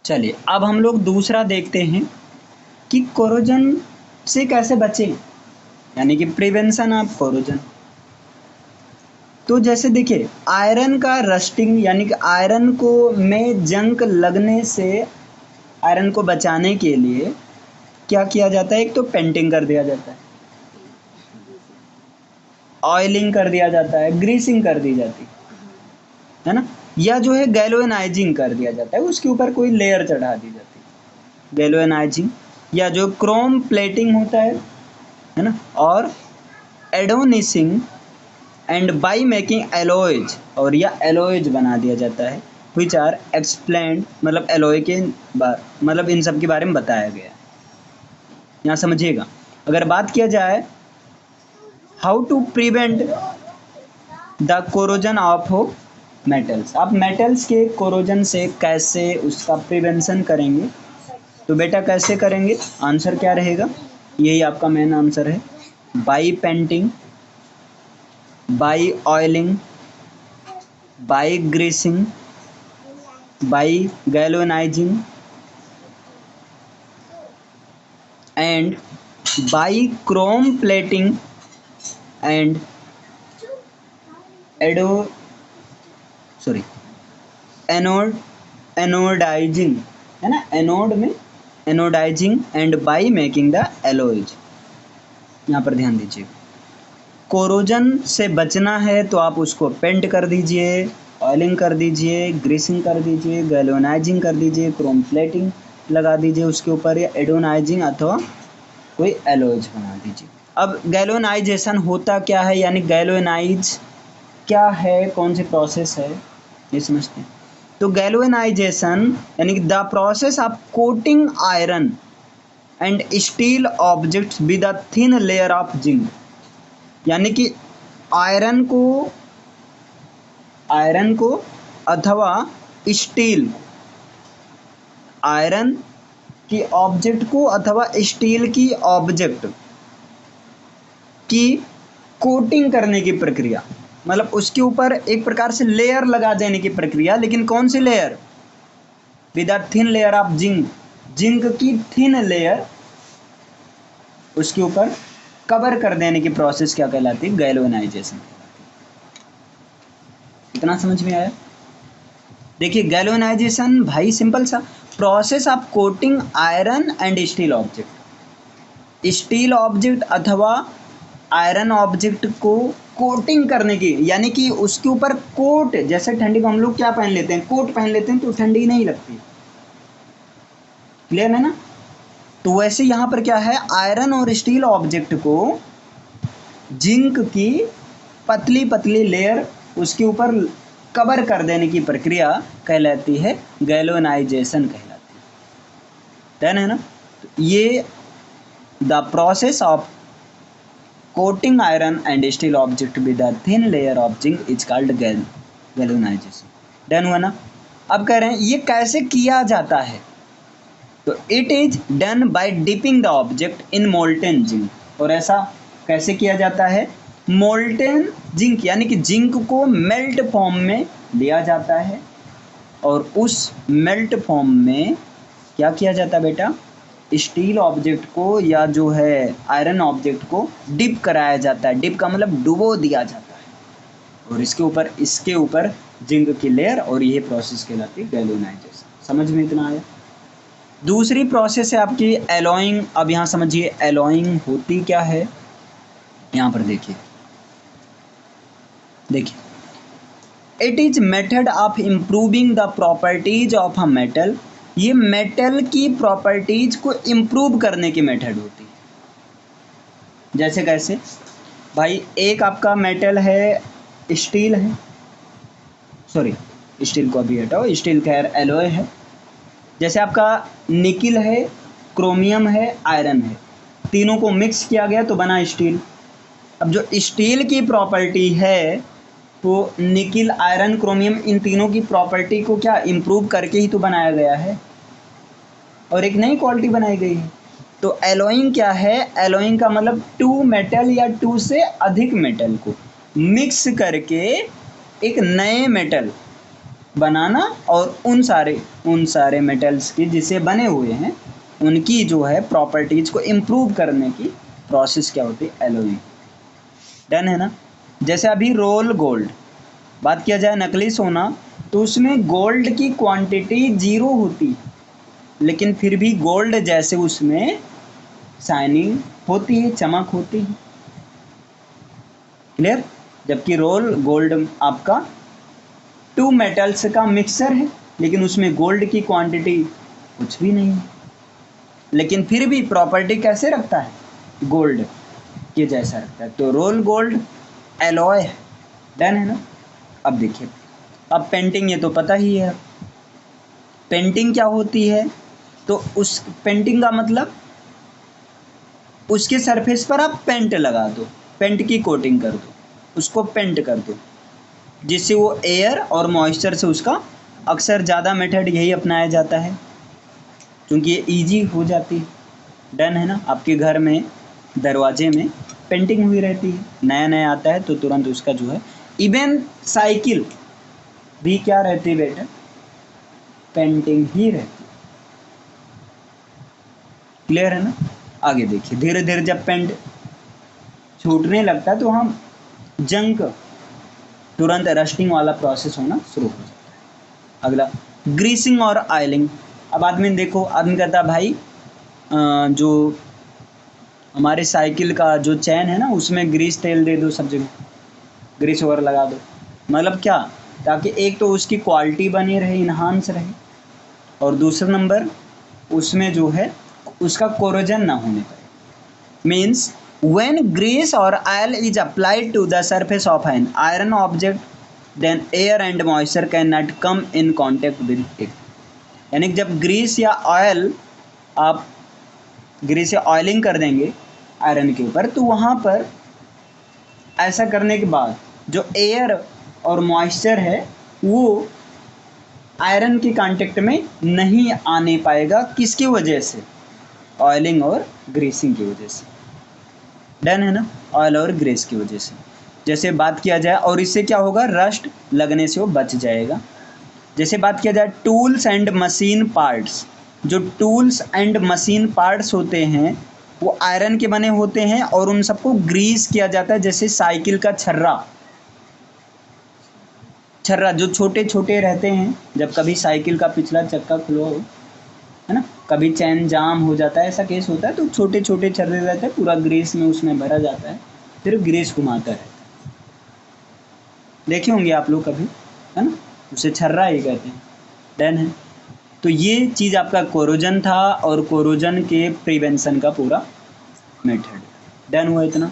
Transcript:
चलिए अब हम लोग दूसरा देखते हैं कि कोरोजन से कैसे बचें, यानी कि प्रिवेंशन ऑफ कोरोजन। तो जैसे देखिए आयरन का रस्टिंग, यानी कि आयरन को में जंग लगने से आयरन को बचाने के लिए क्या किया जाता है, एक तो पेंटिंग कर दिया जाता है, ऑयलिंग कर दिया जाता है, ग्रीसिंग कर दी जाती है ना, या जो है गैल्वेनाइजिंग कर दिया जाता है, उसके ऊपर कोई लेयर चढ़ा दी जाती है, गैल्वेनाइजिंग, या जो क्रोम प्लेटिंग होता है ना, और एडोनिसिंग एंड बाई मेकिंग एलॉयज, और या एलॉयज बना दिया जाता है, विच आर एक्सप्लेन्ड, मतलब एलॉय के मतलब इन सब के बारे में बताया गया है। यहाँ समझिएगा, अगर बात किया जाए how to prevent the corrosion of metals, आप मेटल्स के कोरोजन से कैसे उसका प्रिवेंशन करेंगे, तो बेटा कैसे करेंगे, आंसर क्या रहेगा, यही आपका मेन आंसर है, by painting, by oiling, by greasing, by galvanizing and by chrome plating and anodizing, है ना, एनोड में anodizing and by making the alloys. यहाँ पर ध्यान दीजिए, कोरोजन से बचना है तो आप उसको पेंट कर दीजिए, ऑयलिंग कर दीजिए, ग्रीसिंग कर दीजिए, गैल्वेनाइजिंग कर दीजिए, क्रोम प्लेटिंग लगा दीजिए उसके ऊपर, या एडोनाइजिंग अथवा कोई एलॉयज बना दीजिए। अब गैल्वेनाइजेशन होता क्या है, यानी गैल्वेनाइज क्या है, कौन सी प्रोसेस है, ये समझते हैं। तो गैल्वेनाइजेशन यानी कि the process of coating iron and steel objects with a thin layer of zinc, यानी कि आयरन को अथवा स्टील, आयरन की ऑब्जेक्ट को अथवा स्टील की ऑब्जेक्ट की कोटिंग करने की प्रक्रिया, मतलब उसके ऊपर एक प्रकार से लेयर लगा देने की प्रक्रिया, लेकिन कौन सी layer, with a thin layer of zinc, zinc की थिन लेयर उसके ऊपर कवर कर देने की प्रोसेस क्या कहलाती है, गैल्वेनाइजेशन। इतना समझ में आया। देखिए गैल्वेनाइजेशन भाई सिंपल सा process of coating iron and steel object, steel object अथवा आयरन ऑब्जेक्ट को कोटिंग करने की, यानी कि उसके ऊपर कोट, जैसे ठंडी को हम लोग क्या पहन लेते हैं, कोट पहन लेते हैं तो ठंडी नहीं लगती, क्लियर है ना। तो वैसे यहाँ पर क्या है, आयरन और स्टील ऑब्जेक्ट को जिंक की पतली पतली लेयर उसके ऊपर कवर कर देने की प्रक्रिया कहलाती है गैल्वेनाइजेशन कहलाती है, डन है ना। तो ये the process of coating iron and steel object with a thin layer of zinc is called galvanisation, done हुआ ना। अब कह रहे हैं ये कैसे किया जाता है, तो it is done by dipping the object in molten zinc, और ऐसा कैसे किया जाता है, मोल्टेन जिंक, यानी कि जिंक को मेल्ट फॉर्म में लिया जाता है, और उस मेल्ट फॉर्म में क्या किया जाता है बेटा, स्टील ऑब्जेक्ट को या जो है आयरन ऑब्जेक्ट को डिप कराया जाता है, डिप का मतलब डुबो दिया जाता है, और इसके ऊपर जिंक की लेयर, और ये प्रोसेस कहलाती है गैल्वेनाइजेशन। समझ में इतना आया। दूसरी प्रोसेस है आपकी एलॉइंग। अब यहाँ समझिए एलॉइंग होती क्या है, यहाँ पर देखिए it is method of improving the properties of a metal, ये मेटल की प्रॉपर्टीज को इम्प्रूव करने की मेथड होती है। जैसे कैसे भाई, एक आपका मेटल है, स्टील है, सॉरी स्टील को अभी हटाओ, स्टील खैर एलॉय है, जैसे आपका निकिल है, क्रोमियम है, आयरन है, तीनों को मिक्स किया गया तो बना स्टील। अब जो स्टील की प्रॉपर्टी है तो निकिल, आयरन, क्रोमियम, इन तीनों की प्रॉपर्टी को क्या इम्प्रूव करके ही तो बनाया गया है, और एक नई क्वालिटी बनाई गई है। तो एलॉइंग क्या है, एलॉइंग का मतलब टू मेटल या टू से अधिक मेटल को मिक्स करके एक नए मेटल बनाना और उन सारे मेटल्स की जिससे बने हुए हैं उनकी जो है प्रॉपर्टीज को इम्प्रूव करने की प्रोसेस क्या होती है, एलोइंग। डन है ना। जैसे अभी रोल गोल्ड बात किया जाए, नकली सोना, तो उसमें गोल्ड की क्वांटिटी 0 होती, लेकिन फिर भी गोल्ड जैसे उसमें शाइनिंग होती है, चमक होती है। क्लियर। जबकि रोल गोल्ड आपका 2 मेटल्स का मिक्सचर है, लेकिन उसमें गोल्ड की क्वांटिटी कुछ भी नहीं है, लेकिन फिर भी प्रॉपर्टी कैसे रखता है, गोल्ड के जैसा रखता है। तो रोल गोल्ड एलॉय है। डन है ना। अब देखिए, अब पेंटिंग, ये तो पता ही है। पेंटिंग क्या होती है, तो उस पेंटिंग का मतलब उसके सरफेस पर आप पेंट लगा दो, पेंट की कोटिंग कर दो, उसको पेंट कर दो, जिससे वो एयर और मॉइस्चर से उसका अक्सर ज़्यादा मेथड यही अपनाया जाता है, क्योंकि ये ईजी हो जाती है। डन है ना। आपके घर में दरवाजे में पेंटिंग हुई रहती है, नया नया आता है तो तुरंत उसका जो है, इवन साइकिल भी क्या रहती है बेटा, पेंटिंग ही रहती है। क्लियर है ना। आगे देखिए, धीरे धीरे जब पेंट छूटने लगता है तो हम जंक, तुरंत रस्टिंग वाला प्रोसेस होना शुरू हो जाता है। अगला ग्रीसिंग और ऑयलिंग। अब आदमी देखो, आदमी कहता है भाई जो हमारे साइकिल का जो चैन है ना उसमें ग्रीस तेल दे दो, सब जगह ग्रीस ओवर लगा दो। मतलब क्या, ताकि एक तो उसकी क्वालिटी बनी रहे, इन्हांस रहे, और दूसरा नंबर उसमें जो है उसका कोरोजन ना होने पाए। Means when grease or oil is applied to the surface of an iron object, then air and moisture cannot come in contact with it। यानी जब ग्रीस या ऑयल, आप ग्रीस या ऑयलिंग कर देंगे आयरन के ऊपर, तो वहाँ पर ऐसा करने के बाद जो एयर और मॉइस्चर है वो आयरन के कांटेक्ट में नहीं आने पाएगा। किसकी वजह से, ऑयलिंग और ग्रीसिंग की वजह से। डन है ना। ऑयल और ग्रीस की वजह से जैसे बात किया जाए, और इससे क्या होगा, रस्ट लगने से वो बच जाएगा। जैसे बात किया जाए टूल्स एंड मशीन पार्ट्स, जो टूल्स एंड मशीन पार्ट्स होते हैं वो आयरन के बने होते हैं और उन सबको ग्रीस किया जाता है। जैसे साइकिल का छर्रा जो छोटे छोटे रहते हैं, जब कभी साइकिल का पिछला चक्का खुला हो, है ना, कभी चैन जाम हो जाता है, ऐसा केस होता है, तो छोटे छोटे छर्रे रहते हैं, पूरा ग्रीस में उसमें भरा जाता है, फिर ग्रीस घुमाता है। देखे होंगे आप लोग कभी, है ना, उसे छर्रा ही कहते हैं। डन है। तो ये चीज़ आपका कोरोजन था और कोरोजन के प्रिवेंशन का पूरा मेथड। डन हुआ इतना।